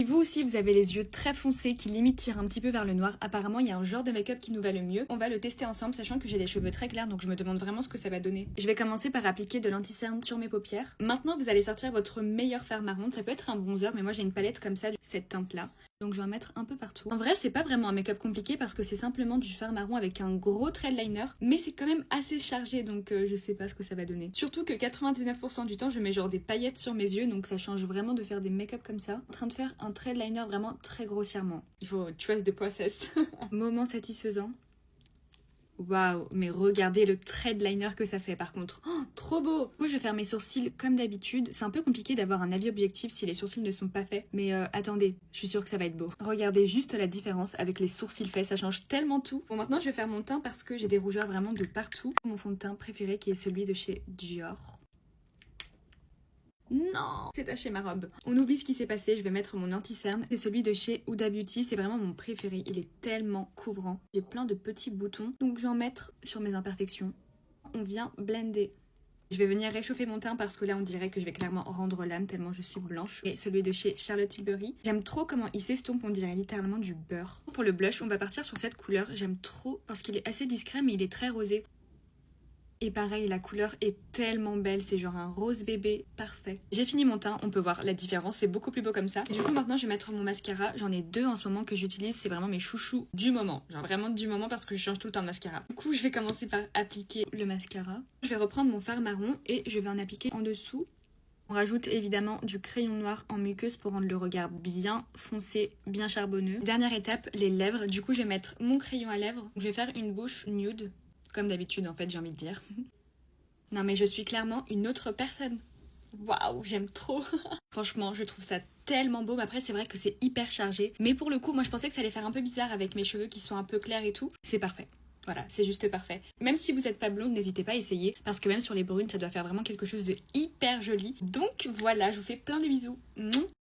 Si vous aussi vous avez les yeux très foncés qui limite tirent un petit peu vers le noir, apparemment il y a un genre de make-up qui nous va le mieux. On va le tester ensemble, sachant que j'ai les cheveux très clairs, donc je me demande vraiment ce que ça va donner. Je vais commencer par appliquer de l'anti-cerne sur mes paupières. Maintenant vous allez sortir votre meilleur fard marron. Ça peut être un bronzer, mais moi j'ai une palette comme ça, cette teinte là. Donc je vais en mettre un peu partout. En vrai c'est pas vraiment un make-up compliqué parce que c'est simplement du fard marron avec un gros trait de liner, mais c'est quand même assez chargé, donc je sais pas ce que ça va donner. Surtout que 99% du temps je mets genre des paillettes sur mes yeux, donc ça change vraiment de faire des make-up comme ça. En train de faire un trait de liner vraiment très grossièrement. Il faut trust the process. Moment satisfaisant. Waouh, mais regardez le trait de liner que ça fait par contre. Oh, trop beau. Du coup, je vais faire mes sourcils comme d'habitude. C'est un peu compliqué d'avoir un avis objectif si les sourcils ne sont pas faits. Mais attendez, je suis sûre que ça va être beau. Regardez juste la différence avec les sourcils faits, ça change tellement tout. Bon, maintenant je vais faire mon teint parce que j'ai des rougeurs vraiment de partout. Mon fond de teint préféré qui est celui de chez Dior. Non, j'ai taché ma robe. On oublie ce qui s'est passé, je vais mettre mon anti-cerne. C'est celui de chez Huda Beauty, c'est vraiment mon préféré. Il est tellement couvrant. J'ai plein de petits boutons, donc je vais en mettre sur mes imperfections. On vient blender. Je vais venir réchauffer mon teint parce que là on dirait que je vais clairement rendre l'âme tellement je suis blanche. Et celui de chez Charlotte Tilbury. J'aime trop comment il s'estompe, on dirait littéralement du beurre. Pour le blush, on va partir sur cette couleur. J'aime trop parce qu'il est assez discret mais il est très rosé. Et pareil, la couleur est tellement belle, c'est genre un rose bébé parfait. J'ai fini mon teint, on peut voir la différence, c'est beaucoup plus beau comme ça. Du coup maintenant je vais mettre mon mascara, j'en ai deux en ce moment que j'utilise, c'est vraiment mes chouchous du moment. Genre vraiment du moment parce que je change tout le temps de mascara. Du coup je vais commencer par appliquer le mascara. Je vais reprendre mon fard marron et je vais en appliquer en dessous. On rajoute évidemment du crayon noir en muqueuse pour rendre le regard bien foncé, bien charbonneux. Dernière étape, les lèvres. Du coup je vais mettre mon crayon à lèvres. Je vais faire une bouche nude. Comme d'habitude en fait j'ai envie de dire. Non mais je suis clairement une autre personne. Waouh, j'aime trop. Franchement je trouve ça tellement beau. Mais après c'est vrai que c'est hyper chargé. Mais pour le coup moi je pensais que ça allait faire un peu bizarre avec mes cheveux qui sont un peu clairs et tout. C'est parfait. Voilà, c'est juste parfait. Même si vous n'êtes pas blonde, n'hésitez pas à essayer. Parce que même sur les brunes, ça doit faire vraiment quelque chose de hyper joli. Donc voilà, je vous fais plein de bisous.